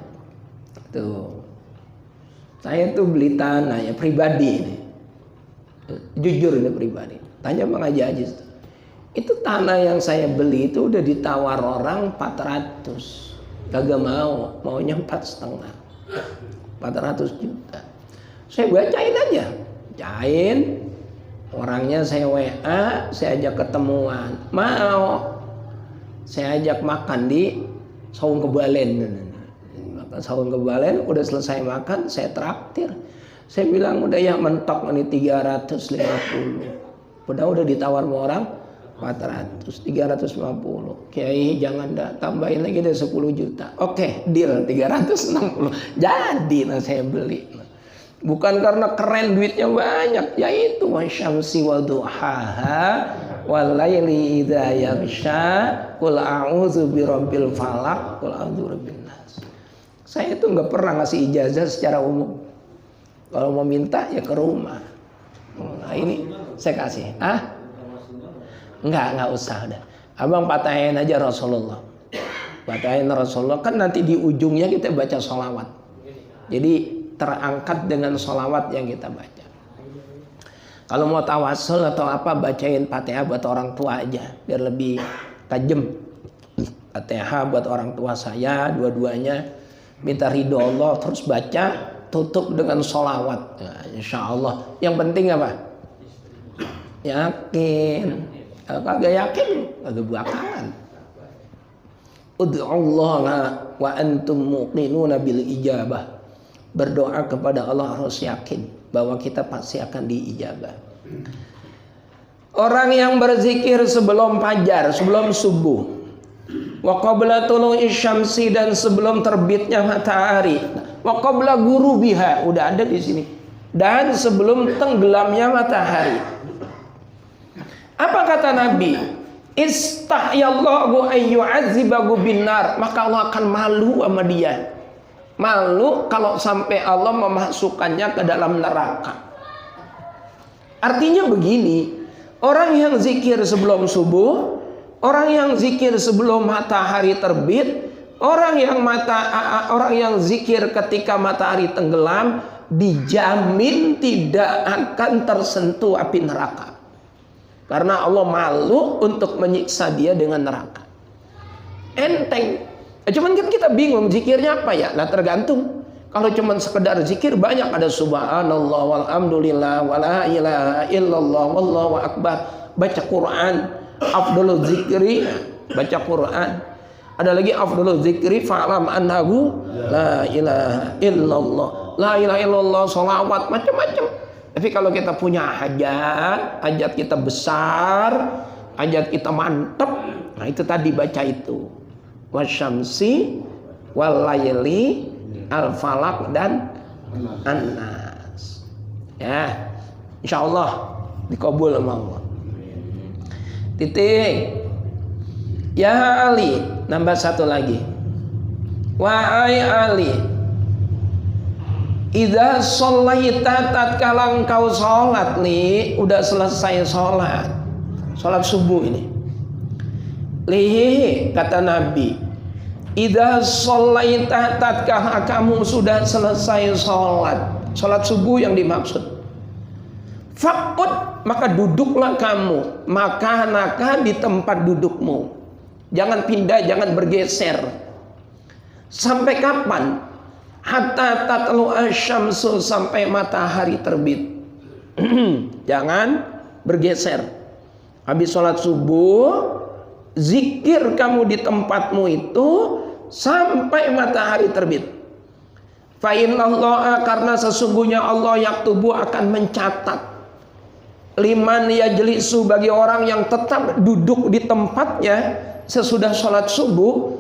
Tuh. Saya tuh beli tanah ya pribadi ini. Jujur ini pribadi. Tanya Bang Haji. Itu tanah yang saya beli itu udah ditawar orang 400. Kagak maunya 4,5. 400 juta. Saya bacain aja. Bacain. Orangnya saya WA, saya ajak ketemuan. Mau. Saya ajak makan di Saung Kebalen. Saung Kebalen, udah selesai makan, saya traktir. Saya bilang udah ya mentok ini 350. Udah ditawar sama orang 400, 350. Kiai jangan tambahin lagi deh 10 juta. Oke, deal 360. Jadi saya beli. Bukan karena keren duitnya banyak, yaitu wasyamsi wa duhaha wal laili idza yaghsha qul a'udzu birabbil falaq qul a'udzu birabbin nas. Saya itu nggak pernah ngasih ijazah secara umum. Kalau mau minta ya ke rumah. Nah, ini saya kasih. Enggak usah udah. Abang patahin aja Rasulullah. Patahin Rasulullah, kan nanti di ujungnya kita baca sholawat. Jadi terangkat dengan sholawat yang kita baca. Kalau mau tawasul atau apa, bacain Fatihah buat orang tua aja biar lebih tajam. Fatihah buat orang tua saya, dua-duanya minta ridho Allah, terus baca, tutup dengan sholawat. Nah, insya Allah. Yang penting apa? Yakin. Kalau kagak yakin, kagak bakalan. Ud'ullaha wa antum muqinuna bil ijabah. Berdoa kepada Allah harus yakin bahwa kita pasti akan diijabah. Orang yang berzikir sebelum fajar, sebelum subuh, wa qabla tulu'i syamsi, dan sebelum terbitnya matahari, wa qabla ghurubiha, udah ada di sini, dan sebelum tenggelamnya matahari. Apa kata Nabi? Istahyallahu ayyu'adzibahu binnar, maka Allah akan malu sama dia. Malu kalau sampai Allah memasukkannya ke dalam neraka. Artinya begini, orang yang zikir sebelum subuh, orang yang zikir sebelum matahari terbit, orang yang zikir ketika matahari tenggelam, dijamin tidak akan tersentuh api neraka. Karena Allah malu untuk menyiksa dia dengan neraka. Enteng. Cuman kan kita bingung zikirnya apa ya? Nah tergantung. Kalau cuman sekedar zikir banyak, ada subhanallah walhamdulillah wala ilaha illallah wallahu akbar. Baca Quran, afdhalul zikri baca Quran. Ada lagi afdhalul zikri fa'lam annahu la ilaha illallah. La ilaha illallah, sholawat, macam-macam. Tapi kalau kita punya hajat kita besar, hajat kita mantep, nah itu tadi baca itu. Wasyamsi wal layli al falak dan an-nas. Ya, insyaallah dikabul sama Allah. Titik. Ya Ali, nambah satu lagi. Wahai Ali, idza shallaita, tatkala engkau salat nih, udah selesai salat subuh ini. Lihi, kata Nabi, idza shallaita, tatkala kamu sudah selesai salat subuh yang dimaksud. Faqud, maka duduklah kamu, makanaka di tempat dudukmu. Jangan pindah, jangan bergeser. Sampai kapan? Hatta tatlu asyamsu, sampai matahari terbit. Jangan bergeser. Habis sholat subuh, zikir kamu di tempatmu itu sampai matahari terbit. Fa innallaha, karena sesungguhnya Allah yaktubu, akan mencatat. Liman yajlisu, bagi orang yang tetap duduk di tempatnya sesudah sholat subuh,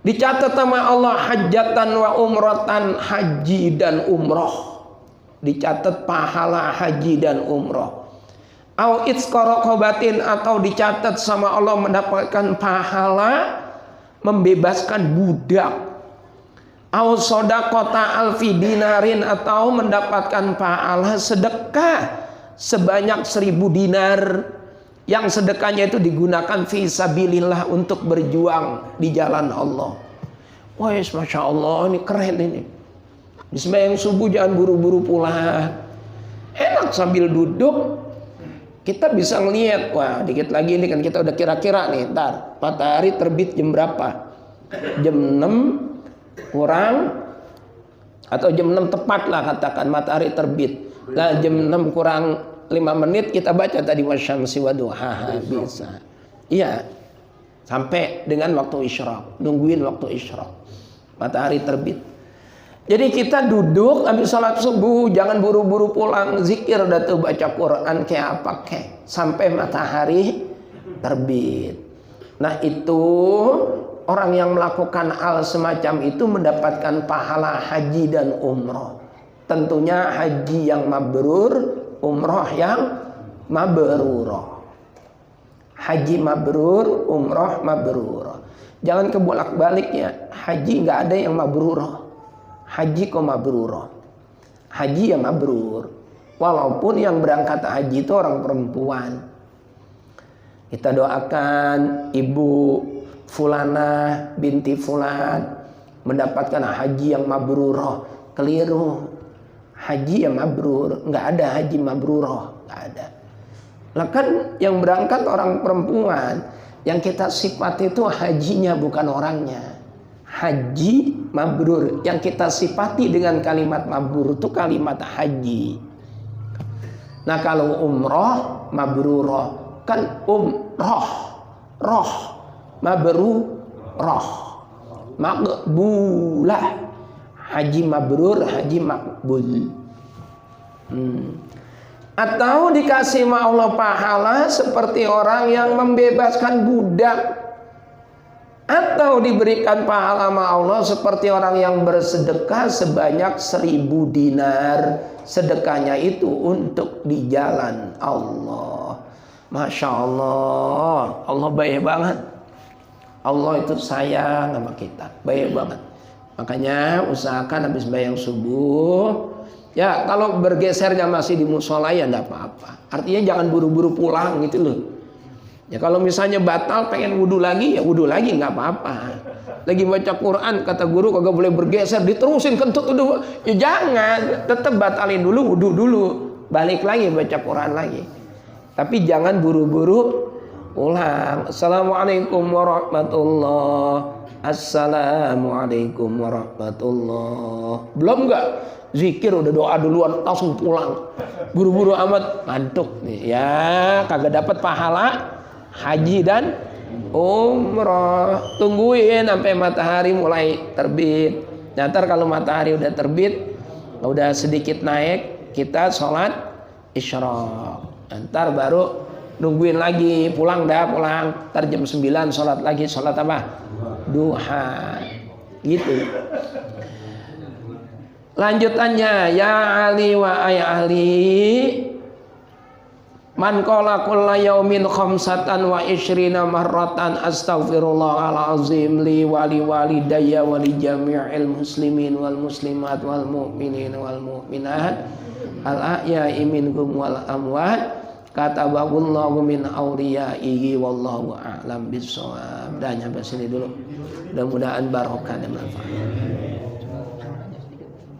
dicatat sama Allah hajatan wa umratan, haji dan umroh. Dicatat pahala haji dan umroh. Au itsqaraqabatin, atau dicatat sama Allah mendapatkan pahala membebaskan budak. Au sodaqota alfi dinarin, atau mendapatkan pahala sedekah sebanyak 1000 dinar. Yang sedekahnya itu digunakan fisabilillah, untuk berjuang di jalan Allah. Wah, masya Allah, ini keren ini. Di sembahyang subuh jangan buru-buru pulang. Enak sambil duduk, kita bisa ngelihat. Wah, dikit lagi ini kan kita udah kira-kira nih, ntar matahari terbit jam berapa? Jam 6 kurang, atau jam 6 tepat lah katakan matahari terbit. Nah, jam 6 kurang 5 menit kita baca tadi wasyamsi waduhaha, bisa. Iya. Sampai dengan waktu isyraq, nungguin waktu isyraq. Matahari terbit. Jadi kita duduk habis salat subuh, jangan buru-buru pulang, zikir dah tuh, baca Quran kayak apa kayak sampai matahari terbit. Nah, itu orang yang melakukan hal semacam itu mendapatkan pahala haji dan umroh. Tentunya haji yang mabrur, umroh yang mabrurah. Haji mabrur, umroh mabrurah. Jangan kebolak-balik ya. Haji nggak ada yang mabrurah. Haji kok mabrurah. Haji yang mabrur. Walaupun yang berangkat haji itu orang perempuan. Kita doakan ibu Fulana binti Fulan mendapatkan haji yang mabrurah. Keliru. Haji yang mabrur, nggak ada haji mabrurah, nggak ada. Lah kan yang berangkat orang perempuan, yang kita sifat itu hajinya bukan orangnya. Haji mabrur, yang kita sifati dengan kalimat mabrur itu kalimat haji. Nah kalau umroh mabrurah, kan roh mabrurah, makbulah. Haji mabrur, haji makbul. Atau dikasih sama Allah pahala seperti orang yang membebaskan budak. Atau diberikan pahala sama Allah seperti orang yang bersedekah sebanyak 1000 dinar. Sedekahnya itu untuk di jalan Allah. Masya Allah, Allah baik banget. Allah itu sayang sama kita, baik banget. Makanya usahakan habis sembahyang subuh, ya kalau bergesernya masih di musola ya enggak apa-apa. Artinya jangan buru-buru pulang gitu loh. Ya kalau misalnya batal pengen wudu lagi, ya wudu lagi nggak apa-apa. Lagi baca Quran kata guru kagak boleh bergeser, diterusin kentut dulu. Ya jangan, tetap batalin dulu, wudu dulu, balik lagi baca Quran lagi. Tapi jangan buru-buru pulang. Assalamualaikum warahmatullahi Assalamualaikum warahmatullah. Belum enggak? Zikir udah doa duluan langsung pulang. Buru-buru amat ngantuk nih. Ya, kagak dapat pahala haji dan umroh. Tungguin sampai matahari mulai terbit. Ntar kalau matahari udah terbit, udah sedikit naik, kita sholat isyraq. Ntar baru nungguin lagi, pulang. Ntar jam 9 sholat lagi. Sholat apa? Duha. Gitu. Lanjutannya, ya Ali wa ay ahli, man qala kulla yaumin khamsatan wa ishrina marratan astaghfirullahal azim li wa li walidayya wa li jami'il muslimin wal muslimat wal mu'minin wal mu'minat al ahya'i minhum wal amwat katabahullahu min awliyaihi wallahu a'lam bissawab. Dan sampai sini dulu. Mudah-mudahan barokah dan manfaat.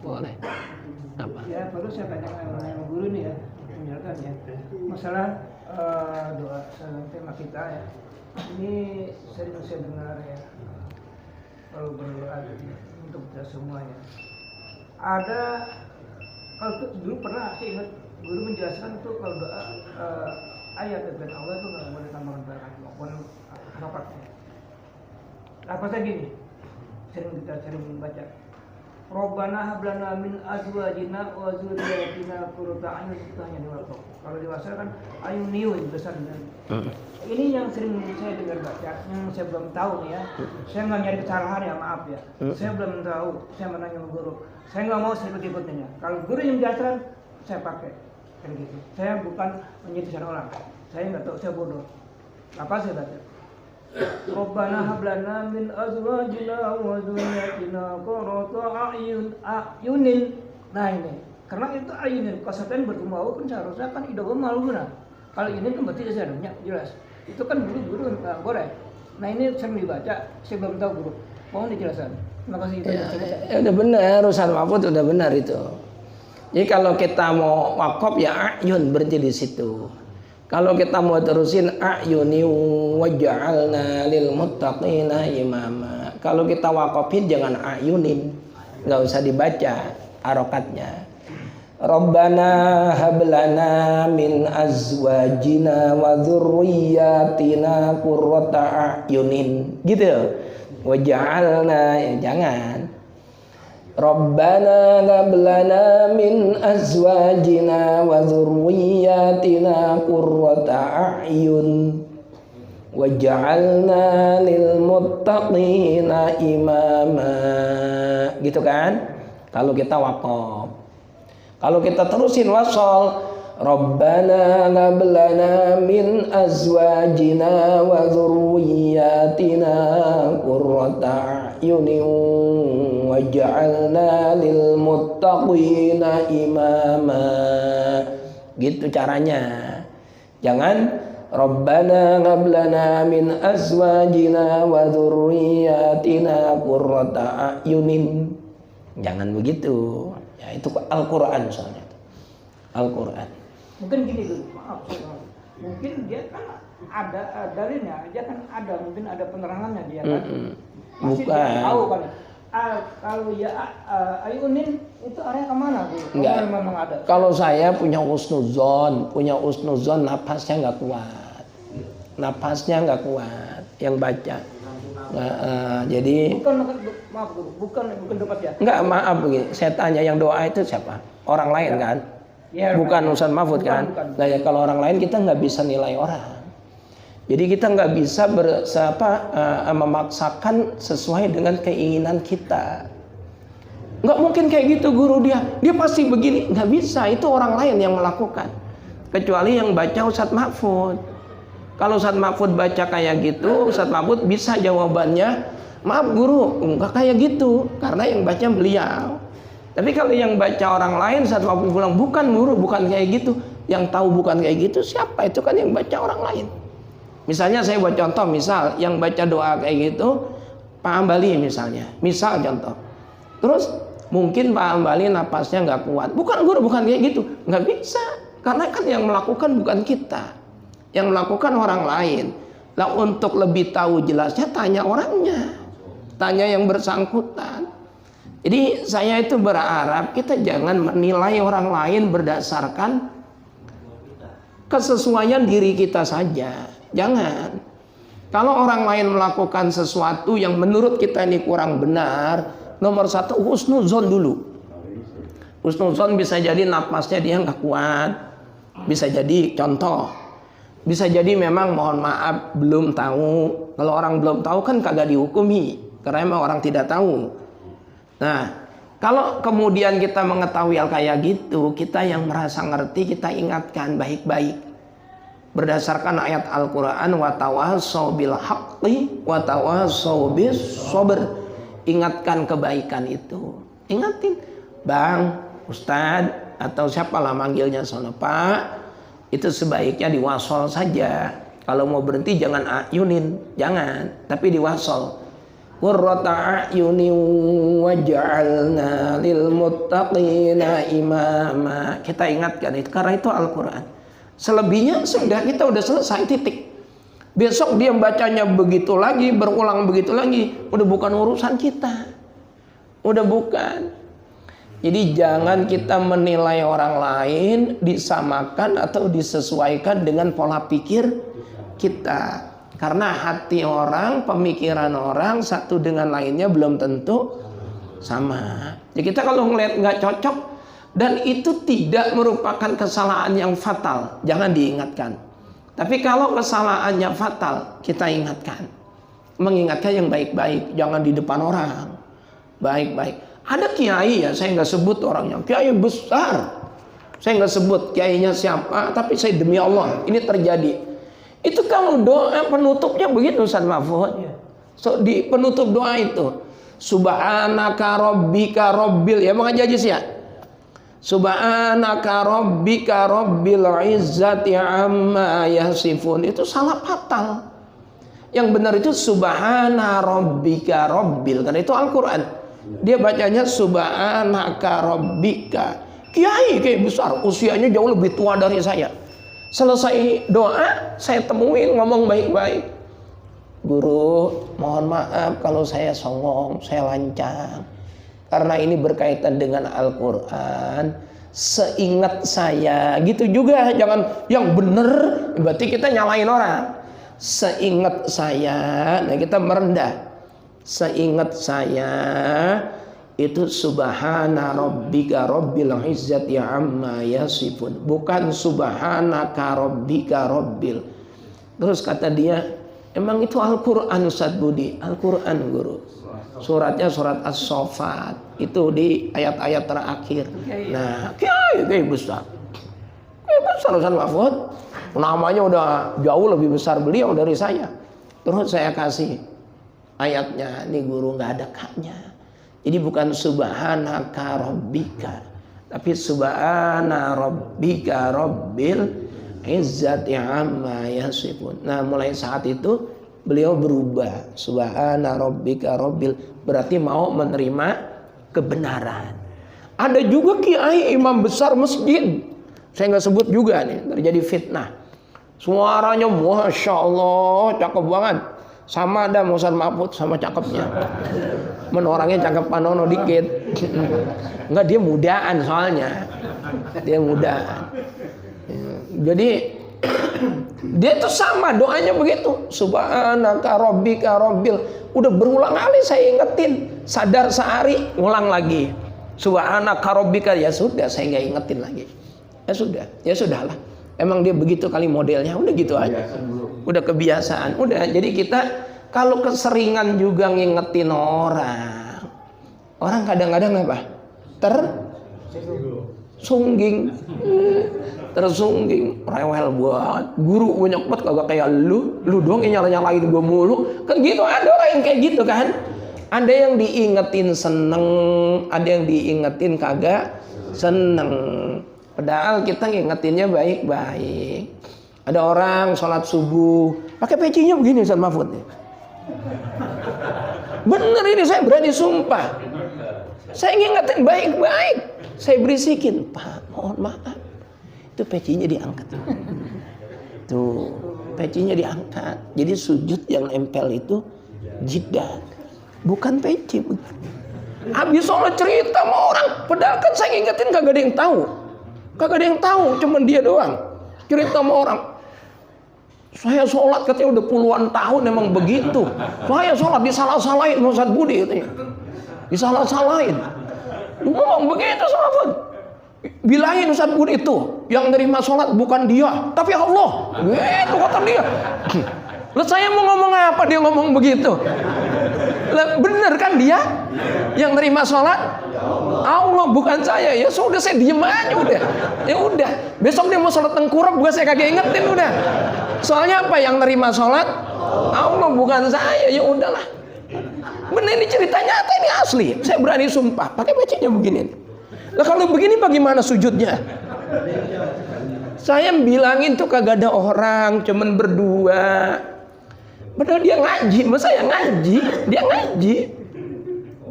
Boleh. Apa? Ya, perlu saya tanyakan sama guru nih ya, menjelaskan ya. Masalah doa tema kita ya. Ini sering saya dengar ya. Kalau berdoa untuk kita semuanya. Ada kalau dulu pernah saya ingat guru menjelaskan tuh kalau doa ayat dari Allah itu nggak boleh tambahkan barakat maupun harokatnya. Apa saya gini? Sering membaca. Robbana hablana min azwajina wa dzurriyyatina qurrata a'yun, itu hanya di waktu. Kalau dewasa kan ayun niu besar. Ini yang sering saya dengar baca, yang saya belum tahu nih ya. Saya nggak nyari kesalahan ya, maaf ya. Saya belum tahu. Saya menanya sama guru. Saya nggak mau saya ikut-ikutnya. Kalau guru yang menjelaskan, saya pakai kayak gitu. Saya bukan menyedihkan orang. Saya nggak tahu, saya bodoh. Apa saya baca? Rabbana hablana min azwajina wa dzurriyyatina qurrata a'yunin. Nah ini, karena itu ayunin kasatan bertumbuh pun seharusnya kan idgham maluna. Kalau ini kan berarti seharusnya jelas. Itu kan guru boleh. Nah ini sering dibaca, saya belum tahu guru. Mohon dijelaskan. Terima kasih. Ya udah benar, Ustaz Mahfud udah benar itu. Jadi kalau kita mau wakaf ya ayun berhenti di situ. Kalau kita mau terusin a'yuni waj'alna lil muttaqina imama. Kalau kita wakafin jangan a'yunin. Enggak usah dibaca harokatnya. Rabbana hablana min azwajina wa dzurriyyatina qurrata a'yunin. Gitu. Waj'alna ya jangan. Rabbana hablana min azwajina wa dzurriyyatina qurrata a'yun waj'alna lil muttaqina imama. Gitu kan? Kalau kita waqaf. Kalau kita terusin wasol, Rabbana hablana min azwajina wa dzurriyyatina qurrata a'yunin waj'alna lil muttaqina imama. Gitu caranya. Jangan Rabbana hablana min azwajina wa dzurriyyatina qurrata a'yunin. Jangan begitu. Ya itu Al-Qur'an soalnya. Al-Qur'an. Mungkin gini dulu, maaf. Mungkin dia kan ada dalilnya, dia kan ada, mungkin ada penerangannya dia kan. Masih Bukan. dia tahu kan. Kalau ya ayunin itu area kemana Bu? Enggak. Memang ada. Kalau saya punya husnuzon, napasnya nggak kuat. Napasnya nggak kuat yang baca. Jadi Maaf Bu, bukan debat ya. enggak, maaf begini. Saya tanya yang doa itu siapa? Orang lain kan? Ya, Bukan Ustaz Mahfud kan? Bukan. Nah ya kalau orang lain kita nggak bisa nilai orang. Jadi kita nggak bisa memaksakan sesuai dengan keinginan kita. Nggak mungkin kayak gitu guru dia pasti begini. Nggak bisa, itu orang lain yang melakukan. Kecuali yang baca Ustaz Mahfud. Kalau Ustaz Mahfud baca kayak gitu, Ustaz Mahfud bisa jawabannya, maaf guru, nggak kayak gitu. Karena yang baca beliau. Tapi kalau yang baca orang lain, Ustaz Mahfud bilang, bukan guru, bukan kayak gitu. Yang tahu bukan kayak gitu, siapa? Itu kan yang baca orang lain. Misalnya saya buat contoh, misal yang baca doa kayak gitu Pak Ambali misalnya, misal contoh. Terus mungkin Pak Ambali napasnya nggak kuat. Bukan guru, bukan kayak gitu, nggak bisa. Karena kan yang melakukan bukan kita, yang melakukan orang lain. Lah untuk lebih tahu jelasnya tanya orangnya. tanya yang bersangkutan. Jadi saya itu berharap kita jangan menilai orang lain berdasarkan kesesuaian diri kita saja. Jangan. Kalau orang lain melakukan sesuatu yang menurut kita ini kurang benar, nomor satu husnuzon dulu. Husnuzon bisa jadi napasnya dia nggak kuat, bisa jadi contoh, bisa jadi memang mohon maaf belum tahu. Kalau orang belum tahu kan kagak dihukumi, karena memang orang tidak tahu. Nah, kalau kemudian kita mengetahui hal kayak gitu, kita yang merasa ngerti, kita ingatkan baik-baik. Berdasarkan ayat Al-Quran, wa tawassaw bil haqqi wa tawassaw bis sabr. Ingatkan kebaikan itu. Ingatin, Bang, Ustadz, atau siapalah manggilnya sono, Pak, itu sebaiknya diwasol saja. Kalau mau berhenti jangan ayunin, jangan, tapi diwasol. Qurrata a'yunin waj'alna lil muttaqina imama. Kita ingatkan itu karena itu Al-Quran. Selebihnya sudah kita udah selesai, titik. Besok dia bacanya begitu lagi, berulang begitu lagi, udah bukan urusan kita. Udah bukan. Jadi jangan kita menilai orang lain disamakan atau disesuaikan dengan pola pikir kita. Karena hati orang, pemikiran orang satu dengan lainnya belum tentu sama. Jadi kita kalau ngeliat nggak cocok dan itu tidak merupakan kesalahan yang fatal, jangan diingatkan. Tapi kalau kesalahannya fatal, kita ingatkan. Mengingatkan yang baik-baik, jangan di depan orang. Baik-baik. Ada kiai ya, saya nggak sebut orangnya, kiai besar. Saya nggak sebut kiainya siapa, tapi saya demi Allah ini terjadi. Itu kalau doa penutupnya begitu Ustaz Mahfud. So, di penutup doa itu Subhanaka rabbika rabbil, ya Bang Haji Ajis ya. Subhanaka rabbika rabbil izzati amma yasifun. Itu salah fatal. Yang benar itu Subhana rabbika rabbil, karena itu Al-Quran. Dia bacanya Subhanaka rabbika. Kiai besar, usianya jauh lebih tua dari saya. Selesai doa, saya temuin ngomong baik-baik. Guru, mohon maaf kalau saya songong, saya lancang. Karena ini berkaitan dengan Al-Quran. Seingat saya, gitu juga. Jangan yang benar, berarti kita nyalain orang. Seingat saya, nah kita merendah. Seingat saya, itu Subhana rabbika rabbil izzati amma yasifun, bukan Subhanaka rabbika rabbil. Terus kata dia, emang itu Al-Quran Ustaz Budi? Al-Quran guru. Suratnya surat As-Saffat. Itu di ayat-ayat terakhir. Nah, kiai besar. Kiai besar Ustaz Mahfud. Namanya udah jauh lebih besar beliau dari saya. Terus saya kasih ayatnya, nih guru nggak ada kaknya. Jadi bukan Subhanaka rabbika, tapi Subhana rabbika rabbil izzati amma yasifun. Nah, mulai saat itu beliau berubah. Subhana rabbika rabbil, berarti mau menerima kebenaran. Ada juga kiai imam besar masjid, saya nggak sebut juga nih, terjadi fitnah. Suaranya Masya Allah, cakep banget. Sama ada Ustaz Mahfud sama cakepnya. Orangnya cakep panono dikit. Enggak, dia mudaan soalnya. Dia mudaan. Jadi dia itu sama doanya begitu. Subhanaka rabbika rabbil. Udah berulang kali saya ingetin. Sadar sehari, ngulang lagi. Subhanaka rabbika, ya sudah saya nggak ingetin lagi. Ya sudahlah. Emang dia begitu kali modelnya, udah gitu aja. Udah kebiasaan. Udah, jadi kita kalau keseringan juga ngingetin orang. Orang kadang-kadang apa? Tersungging. Tersungging, rewel buat guru banyak banget kagak kayak lu doang yang nyalain gue mulu. Kan gitu, ada orang yang kayak gitu kan. Ada yang diingetin seneng, ada yang diingetin kagak seneng. Padahal kita ngingetinnya baik-baik. Ada orang sholat subuh pakai pecinya begini Ustaz Mahfud. Bener ini, saya berani sumpah. Saya ngingetin baik-baik. Saya berisikin, Pak, mohon maaf. Itu pecinya diangkat. Tuh, pecinya diangkat. Jadi sujud yang nempel itu jidat. bukan peci. Habis sholat cerita sama orang, padahal kan saya ingetin kagak ada yang tahu, cuman dia doang cerita sama orang. Saya sholat katanya udah puluhan tahun emang begitu. Saya sholat disalah-salahin Ustaz Budi katanya. Disalah-salahin. Ngomong begitu sahabat. Bilangin Ustaz Budi itu yang nerima sholat bukan dia, tapi Allah. Itu kata dia. Lah saya mau ngomong apa dia ngomong begitu? Lah bener kan dia yang nerima sholat? Allah bukan saya. Ya sudah saya diem aja udah. Ya udah. Besok dia mau sholat tengkurap bukan saya kagak ingetin udah. Soalnya apa yang nerima sholat? Allah bukan saya. Ya udahlah. Bener ini cerita nyata ini asli. Saya berani sumpah. Pakai pecinya begini. Lah kalau begini bagaimana sujudnya? Saya bilangin tuh kagak ada orang, cuman berdua. Padahal dia ngaji, masa saya ngaji, dia ngaji.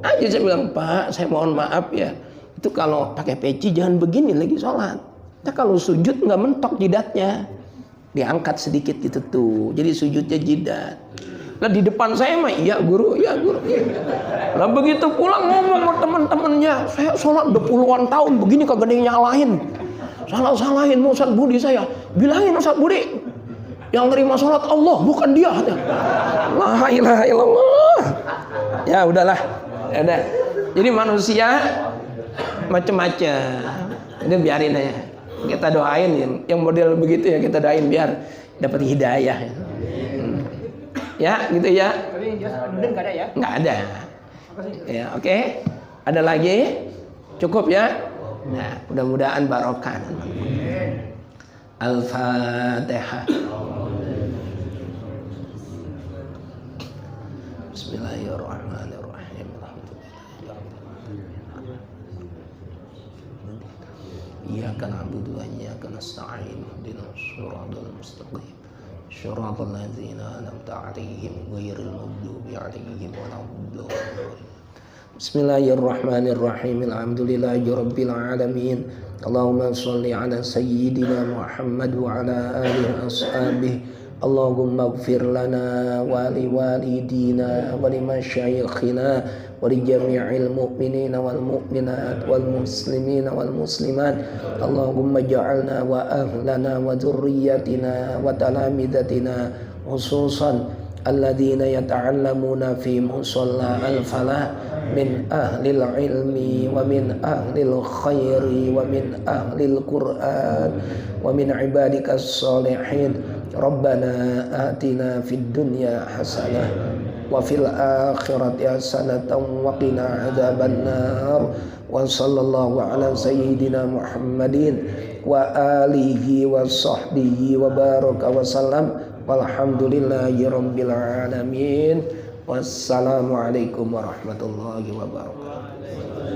Aja saya bilang, Pak, saya mohon maaf ya. Itu kalau pakai peci jangan begini lagi sholat. Nah kalau sujud nggak mentok jidatnya, diangkat sedikit gitu tuh. Jadi sujudnya jidat. Lah di depan saya mah iya guru. Iya. Lah begitu pulang ngomong sama teman-temannya, saya sholat udah puluhan tahun begini kagak ada yang nyalahin. Salahin Ustaz Budi saya. Bilangin Ustaz Budi. Yang terima sholat Allah bukan dia. La ilaha illallah. Ya udahlah. Ya udah. Jadi manusia macam-macam. Itu biarin aja. Kita doain yang model begitu ya kita doain biar dapat hidayah. Ya gitu ya. Tapi yang jelas Nurdin nggak ada ya? Nggak ada. Ya oke. Ada lagi? Cukup ya. Nah mudah-mudahan barokah. Al-Fatihah. Bismillahirrahmanirrahim. Iyyaka na'budu wa iyyaka nasta'in. Ihdinas siratal mustaqim. Shiratal ladzina an'amta 'alaihim ghairil maghdubi 'alaihim waladdallin. Bismillahirrahmanirrahim. Alhamdulillahirabbil alamin. Allahumma shalli ala sayyidina Muhammad wa ala alihi ashabihi. Allahumma ighfir lana wa li walidina wa li masyayikhina wa li jami'il mu'minina wal mu'minat wal muslimina wal muslimat. Allahumma ja'alna wa ahlana wa dhurriyyatina wa talamidatina khususan alladzina yata'allamuna fi musalla al-falah min ahlil ilmi wa min ahlil khairi wa min ahlil Qur'an wa min ibadikas salihin. Rabbana atina fid dunya hasanah wa fil akhirati hasanatan wa qina adzabannar. Wa sallallahu ala sayyidina Muhammadin wa alihi wa sahbihi wa baraka wa sallam. Walhamdulillahi rabbil alamin. Wassalamualaikum warahmatullahi wabarakatuh.